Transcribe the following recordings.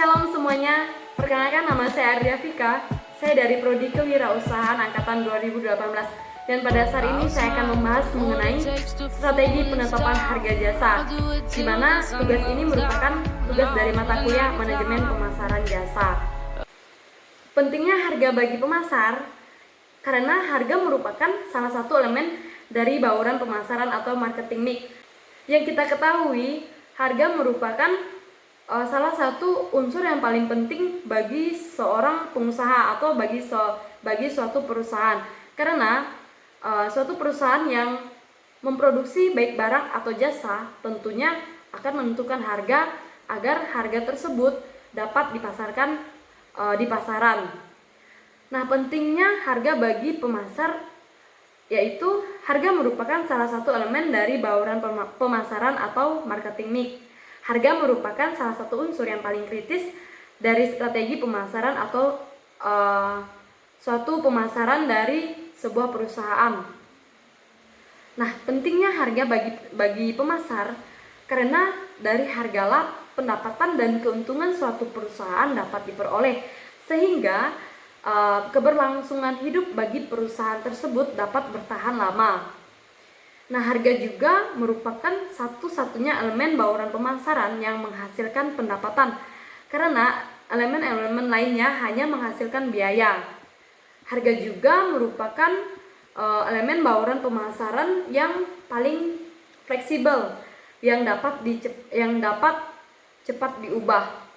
Shalom semuanya, perkenalkan nama saya Ardia Vika. Saya dari Prodi Kewirausahaan Angkatan 2018. Dan pada saat ini saya akan membahas mengenai strategi penetapan harga jasa, di mana tugas ini merupakan tugas dari mata kuliah manajemen pemasaran jasa. Pentingnya harga bagi pemasar, karena harga merupakan salah satu elemen dari bauran pemasaran atau marketing mix. Yang kita ketahui, harga merupakan salah satu unsur yang paling penting bagi seorang pengusaha atau bagi suatu perusahaan, karena suatu perusahaan yang memproduksi baik barang atau jasa tentunya akan menentukan harga agar harga tersebut dapat dipasarkan di pasaran. Nah, pentingnya harga bagi pemasar yaitu harga merupakan salah satu elemen dari bauran pemasaran atau marketing mix. Harga merupakan salah satu unsur yang paling kritis dari strategi pemasaran atau suatu pemasaran dari sebuah perusahaan. Nah, pentingnya harga bagi pemasar karena dari hargalah pendapatan dan keuntungan suatu perusahaan dapat diperoleh, sehingga keberlangsungan hidup bagi perusahaan tersebut dapat bertahan lama. Nah, harga juga merupakan satu-satunya elemen bauran pemasaran yang menghasilkan pendapatan, karena elemen-elemen lainnya hanya menghasilkan biaya. Harga juga merupakan elemen bauran pemasaran yang paling fleksibel, yang dapat cepat diubah.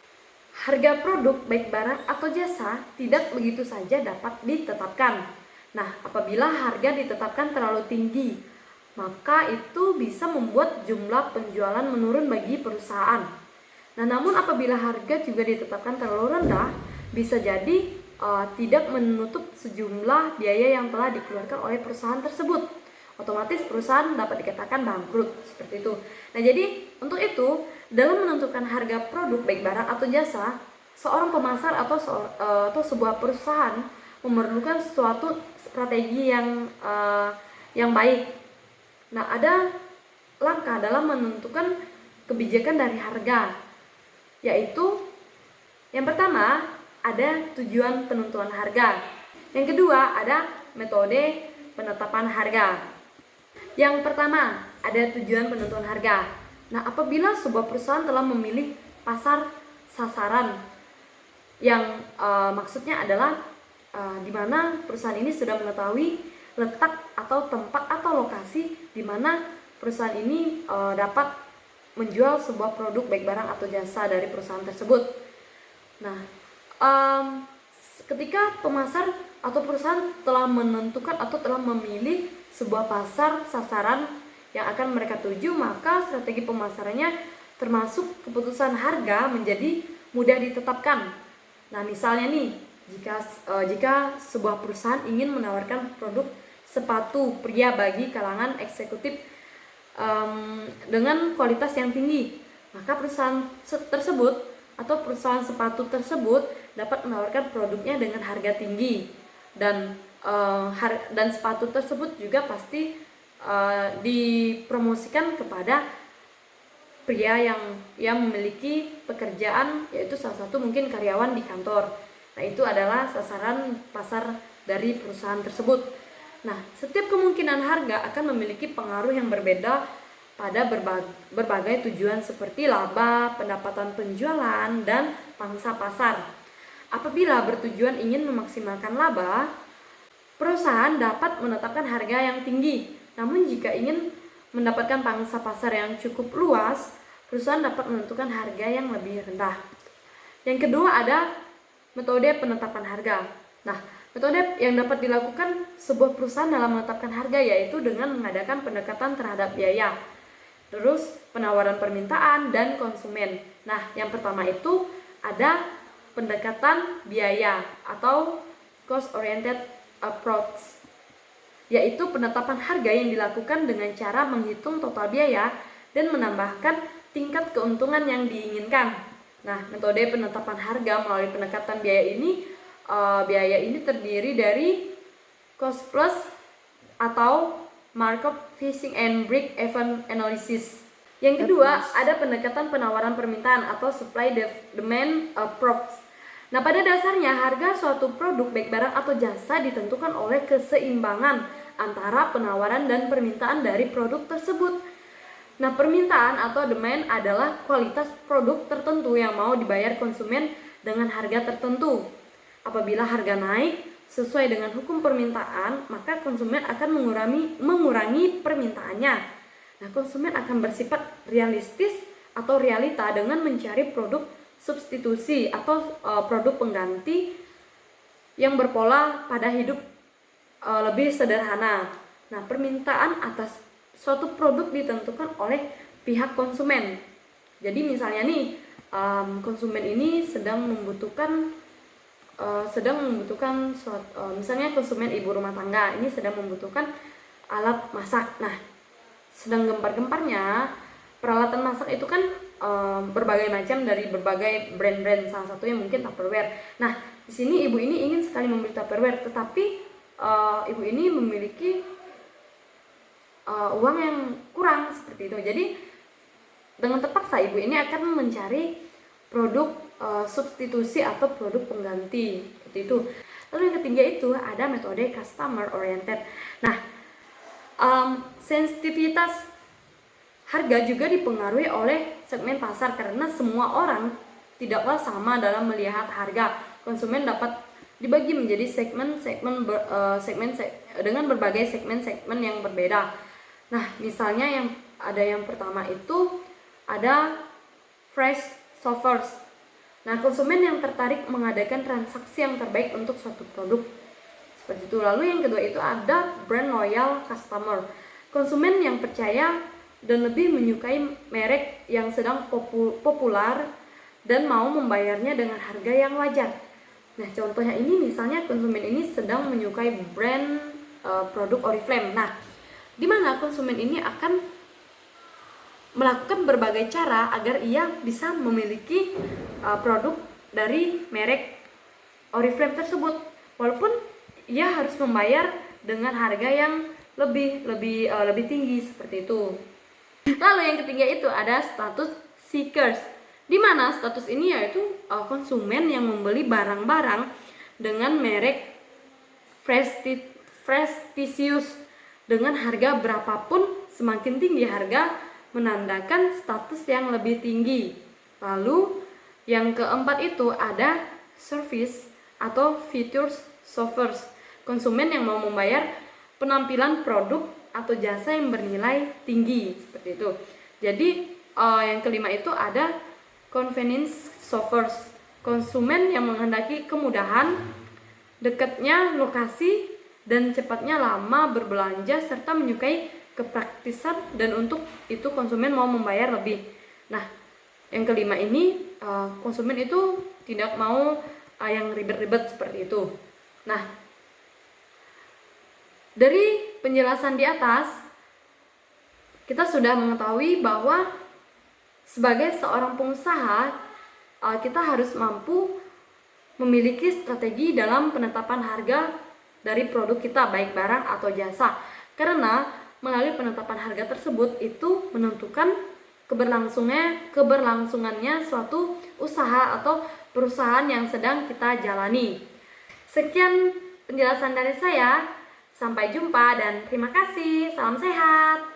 Harga produk baik barang atau jasa tidak begitu saja dapat ditetapkan. Nah, apabila harga ditetapkan terlalu tinggi, maka itu bisa membuat jumlah penjualan menurun bagi perusahaan. Nah, namun apabila harga juga ditetapkan terlalu rendah, bisa jadi tidak menutup sejumlah biaya yang telah dikeluarkan oleh perusahaan tersebut. Otomatis perusahaan dapat dikatakan bangkrut, seperti itu. Nah, jadi untuk itu, dalam menentukan harga produk baik barang atau jasa, seorang pemasar atau sebuah perusahaan memerlukan suatu strategi yang baik. Nah, ada langkah dalam menentukan kebijakan dari harga, yaitu yang pertama ada tujuan penentuan harga. Yang kedua ada metode penetapan harga. Yang pertama ada tujuan penentuan harga. Nah, apabila sebuah perusahaan telah memilih pasar sasaran, yang maksudnya adalah di mana perusahaan ini sudah mengetahui letak atau tempat atau lokasi di mana perusahaan ini dapat menjual sebuah produk baik barang atau jasa dari perusahaan tersebut. Nah, ketika pemasar atau perusahaan telah menentukan atau telah memilih sebuah pasar sasaran yang akan mereka tuju, maka strategi pemasarannya termasuk keputusan harga menjadi mudah ditetapkan. Nah, misalnya nih, jika sebuah perusahaan ingin menawarkan produk sepatu pria bagi kalangan eksekutif dengan kualitas yang tinggi, maka perusahaan tersebut atau perusahaan sepatu tersebut dapat menawarkan produknya dengan harga tinggi, dan sepatu tersebut juga pasti dipromosikan kepada pria yang memiliki pekerjaan, yaitu salah satu mungkin karyawan di kantor. Nah, itu adalah sasaran pasar dari perusahaan tersebut. Nah, setiap kemungkinan harga akan memiliki pengaruh yang berbeda pada berbagai tujuan seperti laba, pendapatan penjualan, dan pangsa pasar. Apabila bertujuan ingin memaksimalkan laba, perusahaan dapat menetapkan harga yang tinggi. Namun jika ingin mendapatkan pangsa pasar yang cukup luas, perusahaan dapat menentukan harga yang lebih rendah. Yang kedua ada metode penetapan harga. Nah, metode yang dapat dilakukan sebuah perusahaan dalam menetapkan harga yaitu dengan mengadakan pendekatan terhadap biaya, terus penawaran permintaan, dan konsumen. Nah, yang pertama itu ada pendekatan biaya atau cost oriented approach, yaitu penetapan harga yang dilakukan dengan cara menghitung total biaya dan menambahkan tingkat keuntungan yang diinginkan. Nah, metode penetapan harga melalui pendekatan biaya ini terdiri dari cost plus atau markup fishing and break even analysis, Yang kedua, ada pendekatan penawaran permintaan atau supply demand approach. Nah, pada dasarnya harga suatu produk baik barang atau jasa ditentukan oleh keseimbangan antara penawaran dan permintaan dari produk tersebut. Nah, permintaan atau demand adalah kualitas produk tertentu yang mau dibayar konsumen dengan harga tertentu. Apabila harga naik sesuai dengan hukum permintaan, maka konsumen akan mengurangi permintaannya. Nah, konsumen akan bersifat realistis atau realita dengan mencari produk substitusi atau produk pengganti yang berpola pada hidup lebih sederhana. Nah, permintaan atas suatu produk ditentukan oleh pihak konsumen. Jadi misalnya nih, konsumen ini sedang membutuhkan misalnya konsumen ibu rumah tangga ini sedang membutuhkan alat masak. Nah, sedang gempar-gemparnya peralatan masak itu kan berbagai macam dari berbagai brand-brand, salah satunya mungkin Tupperware. Nah, di sini ibu ini ingin sekali membeli Tupperware, tetapi ibu ini memiliki uang yang kurang seperti itu. Jadi dengan terpaksa ibu ini akan mencari produk substitusi atau produk pengganti seperti itu. Lalu yang ketiga itu ada metode customer oriented. Nah, sensitivitas harga juga dipengaruhi oleh segmen pasar karena semua orang tidaklah sama dalam melihat harga. Konsumen dapat dibagi menjadi segmen dengan berbagai segmen yang berbeda. Nah, misalnya yang pertama itu ada fresh shoppers. Nah, konsumen yang tertarik mengadakan transaksi yang terbaik untuk suatu produk seperti itu. Lalu yang kedua itu ada brand loyal customer. Konsumen yang percaya dan lebih menyukai merek yang sedang populer dan mau membayarnya dengan harga yang wajar. Nah, contohnya ini misalnya konsumen ini sedang menyukai brand produk Oriflame. Nah, di mana konsumen ini akan melakukan berbagai cara agar ia bisa memiliki produk dari merek Oriflame tersebut, walaupun ia harus membayar dengan harga yang lebih tinggi seperti itu. Lalu yang ketiga itu ada status seekers, di mana status ini yaitu konsumen yang membeli barang-barang dengan merek prestisius dengan harga berapapun. Semakin tinggi harga menandakan status yang lebih tinggi. Lalu yang keempat itu ada service atau features shoppers, konsumen yang mau membayar penampilan produk atau jasa yang bernilai tinggi seperti itu. Jadi yang kelima itu ada convenience shoppers, konsumen yang menghendaki kemudahan, dekatnya lokasi, dan cepatnya lama berbelanja serta menyukai kepraktisan, dan untuk itu konsumen mau membayar lebih. Nah, yang kelima ini konsumen itu tidak mau yang ribet-ribet seperti itu. Nah, dari penjelasan di atas, kita sudah mengetahui bahwa sebagai seorang pengusaha, kita harus mampu memiliki strategi dalam penetapan harga dari produk kita, baik barang atau jasa. Karena melalui penetapan harga tersebut itu menentukan keberlangsungannya suatu usaha atau perusahaan yang sedang kita jalani. Sekian penjelasan dari saya. Sampai jumpa dan terima kasih. Salam sehat.